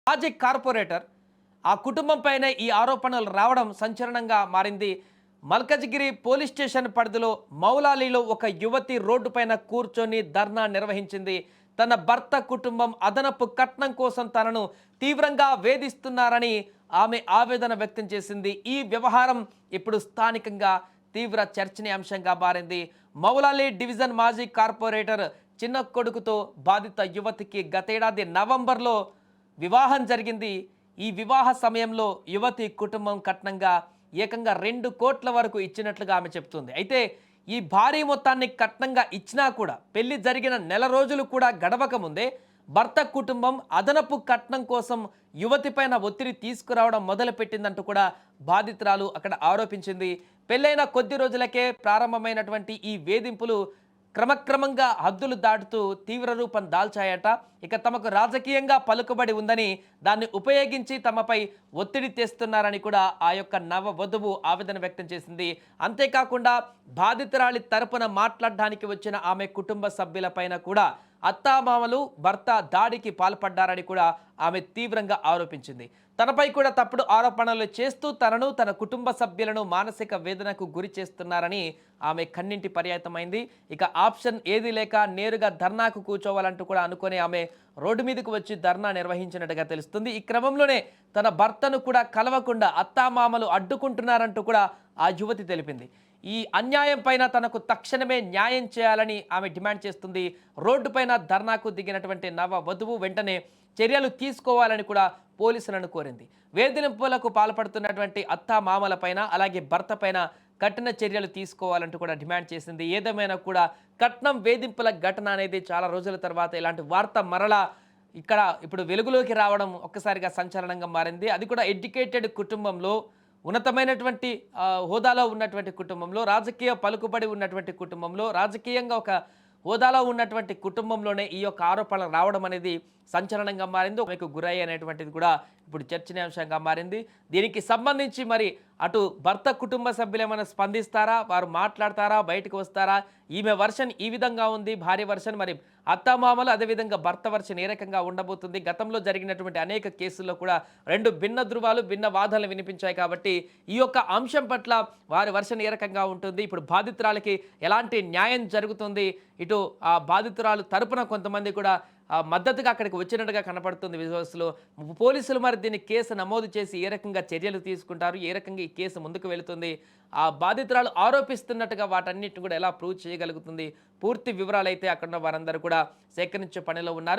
మాజీ కార్పొరేటర్ ఆ కుటుంబం పైనే ఈ ఆరోపణలు రావడం సంచలనంగా మారింది. మల్కజ్గిరి పోలీస్ స్టేషన్ పరిధిలో మౌలాలీలో ఒక యువతి రోడ్డుపైన కూర్చొని ధర్నా నిర్వహించింది. తన భర్త కుటుంబం అదనపు కట్నం కోసం తనను తీవ్రంగా వేధిస్తున్నారని ఆమె ఆవేదన వ్యక్తం చేసింది. ఈ వ్యవహారం ఇప్పుడు స్థానికంగా తీవ్ర చర్చనీయాంశంగా మారింది. మౌలాలి డివిజన్ మాజీ కార్పొరేటర్ చిన్న కొడుకుతో బాధిత యువతికి గతేడాది నవంబర్లో వివాహం జరిగింది. ఈ వివాహ సమయంలో యువతి కుటుంబం కట్నంగా ఏకంగా 2 కోట్ల వరకు ఇచ్చినట్లుగా ఆమె చెప్తుంది. అయితే ఈ భారీ మొత్తాన్ని కట్నంగా ఇచ్చినా కూడా పెళ్లి జరిగిన నెల రోజులు కూడా గడవక ముందే భర్త కుటుంబం అదనపు కట్నం కోసం యువతిపైన ఒత్తిడి తీసుకురావడం మొదలుపెట్టిందంటూ కూడా బాధితురాలు అక్కడ ఆరోపించింది. పెళ్ళైన కొద్ది రోజులకే ప్రారంభమైనటువంటి ఈ వేధింపులు క్రమక్రమంగా హద్దులు దాటుతూ తీవ్ర రూపం దాల్చాయట. ఇక తమకు రాజకీయంగా పలుకుబడి ఉందని దాన్ని ఉపయోగించి తమపై ఒత్తిడి తెస్తున్నారని కూడా ఆ యొక్క నవ వధువు ఆవేదన వ్యక్తం చేసింది. అంతేకాకుండా బాధితురాలి తరపున మాట్లాడడానికి వచ్చిన ఆమె కుటుంబ సభ్యులపైన కూడా అత్తామామలు భర్త దాడికి పాల్పడ్డారని కూడా ఆమె తీవ్రంగా ఆరోపించింది. తనపై కూడా తప్పుడు ఆరోపణలు చేస్తూ తనను తన కుటుంబ సభ్యులను మానసిక వేదనకు గురి చేస్తున్నారని ఆమె కన్నింటి పర్యాయతమైంది. ఇక ఆప్షన్ ఏది లేక నేరుగా ధర్నాకు కూర్చోవాలంటూ కూడా అనుకుని ఆమె రోడ్డు మీదకు వచ్చి ధర్నా నిర్వహించినట్టుగా తెలుస్తుంది. ఈ క్రమంలోనే తన భర్తను కూడా కలవకుండా అత్తామామలు అడ్డుకుంటున్నారంటూ కూడా ఆ యువతి తెలిపింది. ఈ అన్యాయం పైన తనకు తక్షణమే న్యాయం చేయాలని ఆమె డిమాండ్ చేస్తుంది. రోడ్డుపైన ధర్నాకు దిగినటువంటి నవ వధువు వెంటనే చర్యలు తీసుకోవాలని కూడా పోలీసులను కోరింది. వేధింపులకు పాల్పడుతున్నటువంటి అత్తామామలపైన అలాగే భర్త పైన కఠిన చర్యలు తీసుకోవాలంటూ కూడా డిమాండ్ చేసింది. ఏదేమైనా కూడా కట్నం వేధింపుల ఘటన అనేది చాలా రోజుల తర్వాత ఇలాంటి వార్త మరలా ఇక్కడ ఇప్పుడు వెలుగులోకి రావడం ఒక్కసారిగా సంచలనంగా మారింది. అది కూడా ఎడ్యుకేటెడ్ కుటుంబంలో, ఉన్నతమైనటువంటి హోదాలో ఉన్నటువంటి కుటుంబంలో, రాజకీయ పలుకుబడి ఉన్నటువంటి కుటుంబంలో, రాజకీయంగా ఒక హోదాలో ఉన్నటువంటి కుటుంబంలోనే ఈ యొక్క ఆరోపణలు రావడం అనేది సంచలనంగా మారింది. మీకు గురయ్య అనేటువంటిది కూడా ఇప్పుడు చర్చనీయాంశంగా మారింది. దీనికి సంబంధించి మరి అటు భర్త కుటుంబ సభ్యులు ఏమైనా స్పందిస్తారా, వారు మాట్లాడతారా, బయటకు వస్తారా? ఈమె వర్షన్ ఈ విధంగా ఉంది, భార్య వర్షన్, మరి అత్తమామలు అదేవిధంగా భర్త వర్షన్ ఏ రకంగా ఉండబోతుంది? గతంలో జరిగినటువంటి అనేక కేసుల్లో కూడా 2 భిన్న ధృవాలు, భిన్న వాదనలు వినిపించాయి. కాబట్టి ఈ యొక్క అంశం పట్ల వారి వర్షన్ ఏ రకంగా ఉంటుంది? ఇప్పుడు బాధితురాలకి ఎలాంటి న్యాయం జరుగుతుంది? ఇటు ఆ బాధితురాలు తరపున కొంతమంది కూడా మద్దతుగా అక్కడికి వచ్చినట్టుగా కనపడుతుంది విజువల్స్లో. పోలీసులు మరి దీన్ని కేసు నమోదు చేసి ఏ రకంగా చర్యలు తీసుకుంటారు, ఏ రకంగా ఈ కేసు ముందుకు వెళుతుంది, ఆ బాధితురాలు ఆరోపిస్తున్నట్టుగా వాటన్నిటిని కూడా ఎలా ప్రూవ్ చేయగలుగుతుంది? పూర్తి వివరాలు అయితే అక్కడ వారందరూ కూడా సేకరించే పనిలో ఉన్నారు.